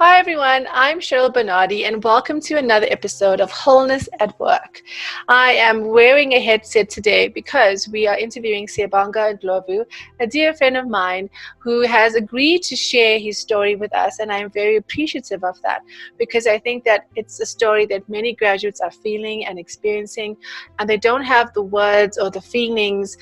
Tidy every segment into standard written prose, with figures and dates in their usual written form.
Hi everyone, I'm Cheryl Bernardi and welcome to another episode of Wholeness at Work. I am wearing a headset today because we are interviewing Siyabonga Ndlovu, a dear friend of mine who has agreed to share his story with us, and I'm very appreciative of that because I think that it's a story that many graduates are feeling and experiencing, and they don't have the words or the feelings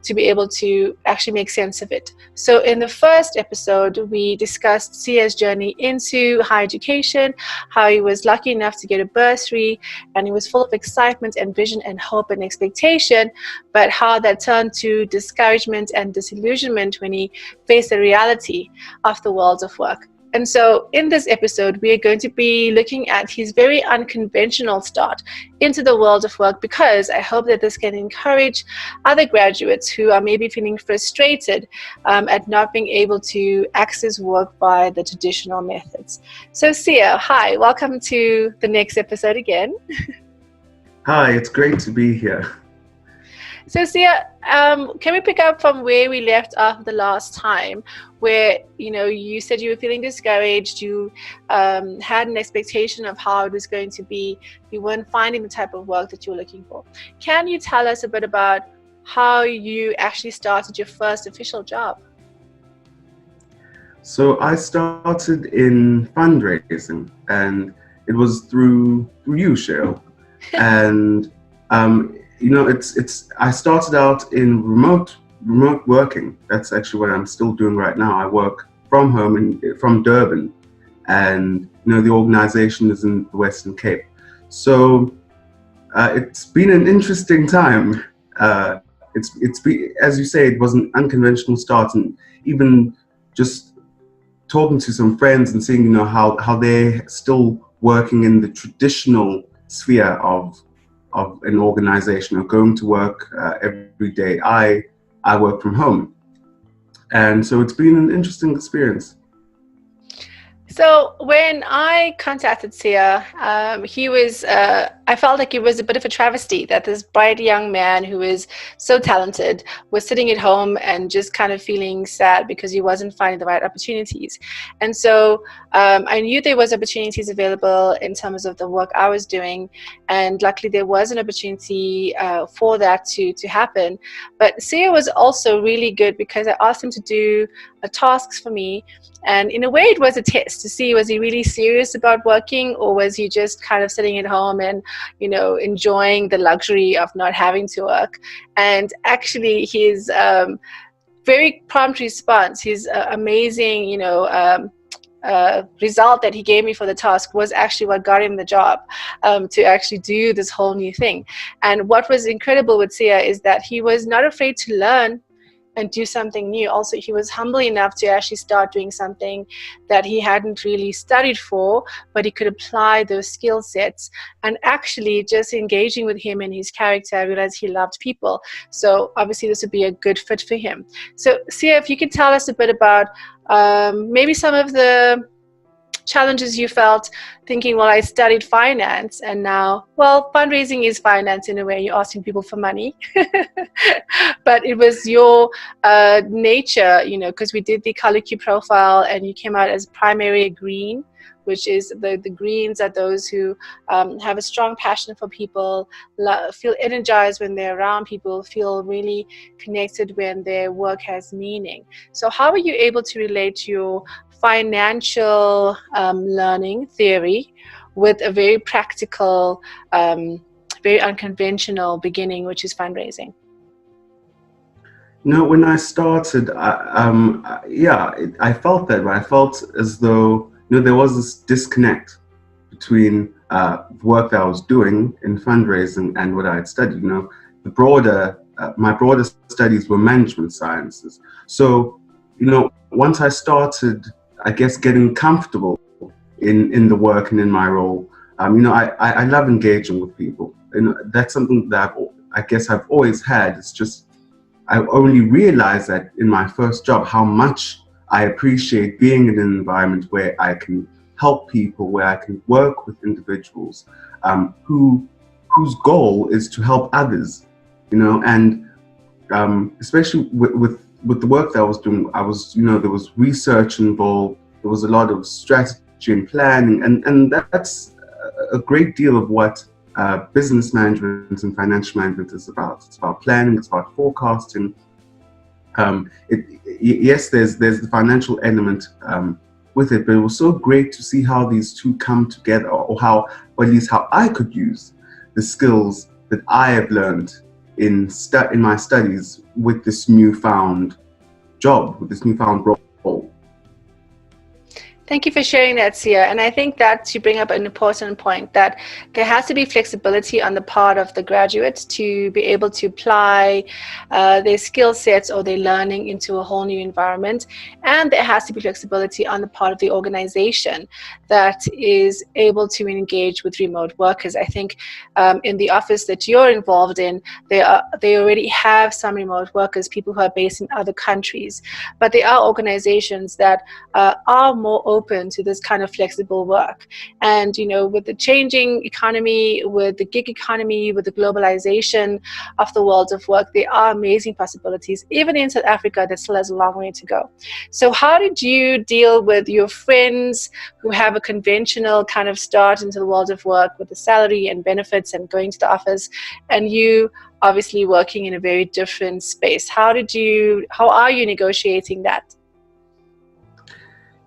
to be able to actually make sense of it. So in the first episode, we discussed Sia's journey into higher education, how he was lucky enough to get a bursary, and he was full of excitement and vision and hope and expectation, but how that turned to discouragement and disillusionment when he faced the reality of the world of work. And so in this episode, we are going to be looking at his very unconventional start into the world of work, because I hope that this can encourage other graduates who are maybe feeling frustrated at not being able to access work by the traditional methods. So Sia, hi, welcome to the next episode again. Hi, it's great to be here. So Sia, can we pick up from where we left off the last time, where you said you were feeling discouraged, you had an expectation of how it was going to be, you weren't finding the type of work that you were looking for. Can you tell us a bit about how you actually started your first official job? So I started in fundraising, and it was through you, Cheryl. And I started out in remote working. That's actually what I'm still doing right now. I work from home from Durban, and the organization is in the Western Cape. So it's been an interesting time. It's been, as you say, it was an unconventional start, and even just talking to some friends and seeing how they're still working in the traditional sphere of an organization, or going to work every day. I work from home, and so it's been an interesting experience. So when I contacted Sia, I felt like it was a bit of a travesty that this bright young man who is so talented was sitting at home and just kind of feeling sad because he wasn't finding the right opportunities. And so I knew there was opportunities available in terms of the work I was doing, and luckily there was an opportunity for that to happen. But Sia was also really good because I asked him to do tasks for me, and in a way it was a test to see, was he really serious about working, or was he just kind of sitting at home and enjoying the luxury of not having to work. And actually his very prompt response, his amazing result that he gave me for the task was actually what got him the job, to actually do this whole new thing. And what was incredible with Sia is that he was not afraid to learn and do something new. Also, he was humble enough to actually start doing something that he hadn't really studied for, but he could apply those skill sets. And actually just engaging with him and his character, I realized he loved people. So obviously this would be a good fit for him. So Sia, if you could tell us a bit about maybe some of the challenges you felt thinking, well, I studied finance and now, well, fundraising is finance in a way, you're asking people for money. But it was your nature, because we did the color cue profile and you came out as primary green, which is the greens are those who have a strong passion for people, feel energized when they're around people, feel really connected when their work has meaning. So how are you able to relate your financial learning theory with a very practical, very unconventional beginning, which is fundraising? When I started, I felt that way. I felt as though there was this disconnect between work that I was doing in fundraising and what I had studied. My broader studies were management sciences. So, once I started, I guess, getting comfortable in the work and in my role, I love engaging with people. That's something that I've always had. It's just I only realized that in my first job how much I appreciate being in an environment where I can help people, where I can work with individuals whose goal is to help others, and especially with with the work that I was doing, there was research involved. There was a lot of strategy and planning, and that's a great deal of what business management and financial management is about. It's about planning. It's about forecasting. Yes, there's the financial element with it, but it was so great to see how these two come together, or at least how I could use the skills that I have learned in my studies with this newfound job, with this newfound role. Thank you for sharing that, Sia. And I think that you bring up an important point, that there has to be flexibility on the part of the graduates to be able to apply their skill sets or their learning into a whole new environment. And there has to be flexibility on the part of the organization that is able to engage with remote workers. I think in the office that you're involved in, they already have some remote workers, people who are based in other countries. But there are organizations that are more open to this kind of flexible work. And with the changing economy, with the gig economy, with the globalization of the world of work, there are amazing possibilities. Even in South Africa, that still has a long way to go. So how did you deal with your friends who have a conventional kind of start into the world of work with the salary and benefits and going to the office, and you obviously working in a very different space? How are you negotiating that?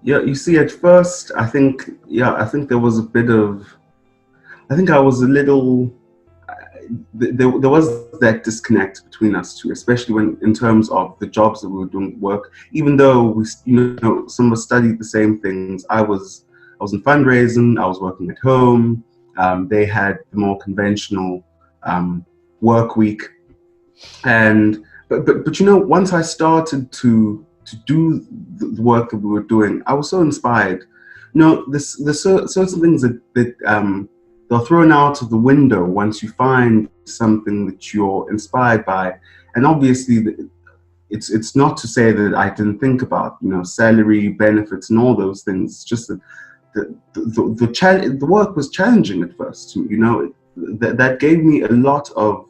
Yeah, you see, at first, I think there was a bit of, I think I was a little, there was that disconnect between us two, especially in terms of the jobs that we were doing work. Even though we, some of us studied the same things. I was in fundraising. I was working at home. They had the more conventional work week, but once I started to do the work that we were doing, I was so inspired. There's certain things that they're thrown out of the window once you find something that you're inspired by. And obviously, it's not to say that I didn't think about salary, benefits, and all those things. It's just that the work was challenging at first. That gave me a lot of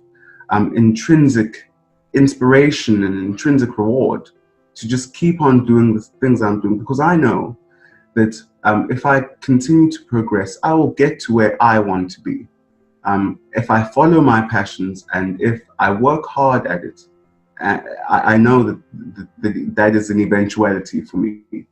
intrinsic inspiration and intrinsic reward to just keep on doing the things I'm doing, because I know that if I continue to progress, I will get to where I want to be. If I follow my passions and if I work hard at it, I know that is an eventuality for me.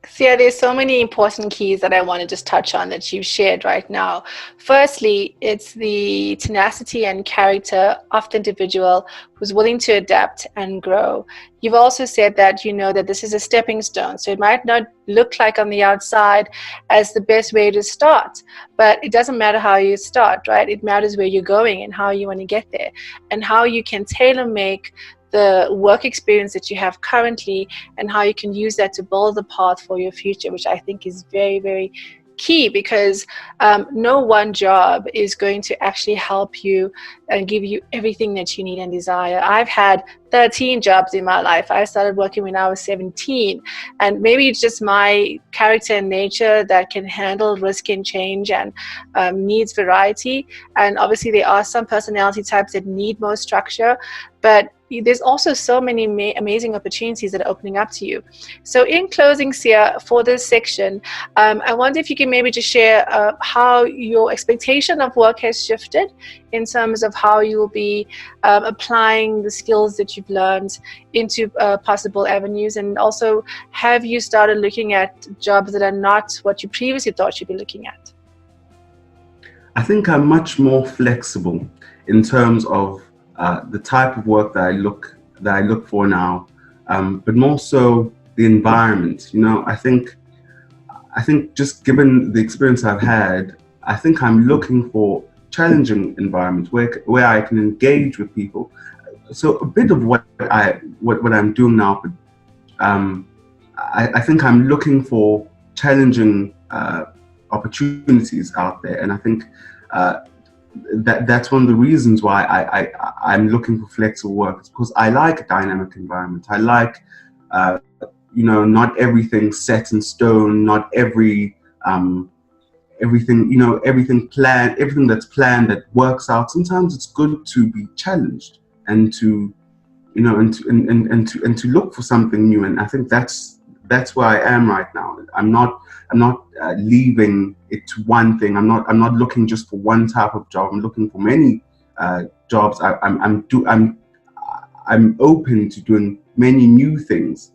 So yeah, there's so many important keys that I want to just touch on that you've shared right now. Firstly, it's the tenacity and character of the individual who's willing to adapt and grow. You've also said that that this is a stepping stone. So it might not look like on the outside as the best way to start, but it doesn't matter how you start, right? It matters where you're going and how you want to get there, and how you can tailor make the work experience that you have currently, and how you can use that to build the path for your future, which I think is very, very key, because no one job is going to actually help you and give you everything that you need and desire. I've had 13 jobs in my life. I started working when I was 17, and maybe it's just my character and nature that can handle risk and change and needs variety. And obviously there are some personality types that need more structure, but there's also so many amazing opportunities that are opening up to you. So in closing, Sia, for this section, I wonder if you can maybe just share how your expectation of work has shifted in terms of how you will be applying the skills that you've learned into possible avenues. And also, have you started looking at jobs that are not what you previously thought you'd be looking at? I think I'm much more flexible in terms of the type of work that I look for now, but more so the environment. I think just given the experience I've had, I think I'm looking for challenging environments where I can engage with people. So a bit of what I'm doing now, but I think I'm looking for challenging opportunities out there, and I think that's one of the reasons why I'm looking for flexible work. It's because I like a dynamic environment. I like not everything set in stone, not everything planned, everything that's planned that works out. Sometimes it's good to be challenged and to you know, and to look for something new. And I think that's where I am right now. I'm not leaving it to one thing. I'm not looking just for one type of job. I'm looking for many jobs. I'm open to doing many new things,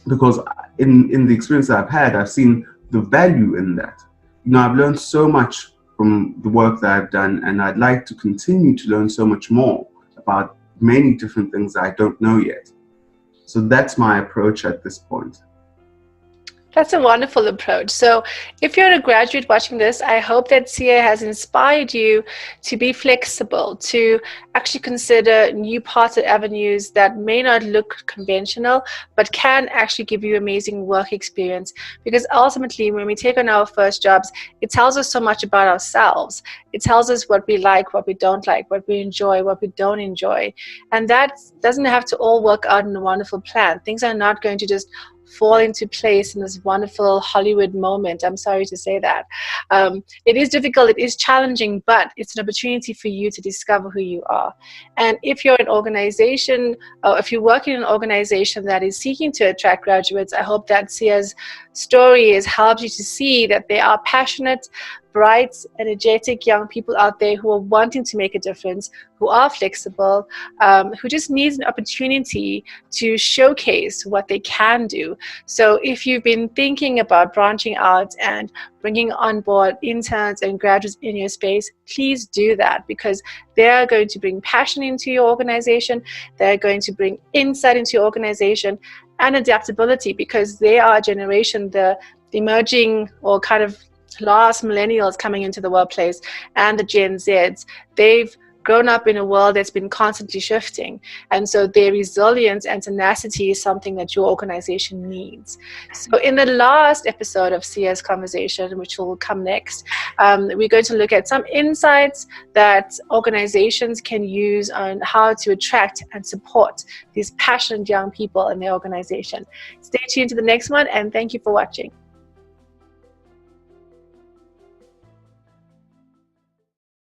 because in the experience that I've had, I've seen the value in that. You know, I've learned so much from the work that I've done, and I'd like to continue to learn so much more about many different things that I don't know yet. So that's my approach at this point. That's a wonderful approach. So if you're a graduate watching this, I hope that Siya has inspired you to be flexible, to actually consider new paths and avenues that may not look conventional, but can actually give you amazing work experience. Because ultimately, when we take on our first jobs, it tells us so much about ourselves. It tells us what we like, what we don't like, what we enjoy, what we don't enjoy. And that doesn't have to all work out in a wonderful plan. Things are not going to just fall into place in this wonderful Hollywood moment. I'm sorry to say that. It is difficult, it is challenging, but it's an opportunity for you to discover who you are. And if you're an organization, or if you work in an organization that is seeking to attract graduates, I hope that Siya's story has helped you to see that there are passionate, bright, energetic young people out there who are wanting to make a difference, who are flexible, who just needs an opportunity to showcase what they can do. So if you've been thinking about branching out and bringing on board interns and graduates in your space, please do that, because they're going to bring passion into your organization. They're going to bring insight into your organization and adaptability, because they are a generation, the emerging or kind of last millennials coming into the workplace and the Gen Zs. They've grown up in a world that's been constantly shifting, and so their resilience and tenacity is something that your organization needs. So in the last episode of Siya's conversation, which will come next, we're going to look at some insights that organizations can use on how to attract and support these passionate young people in their organization. Stay tuned to the next one, and thank you for watching.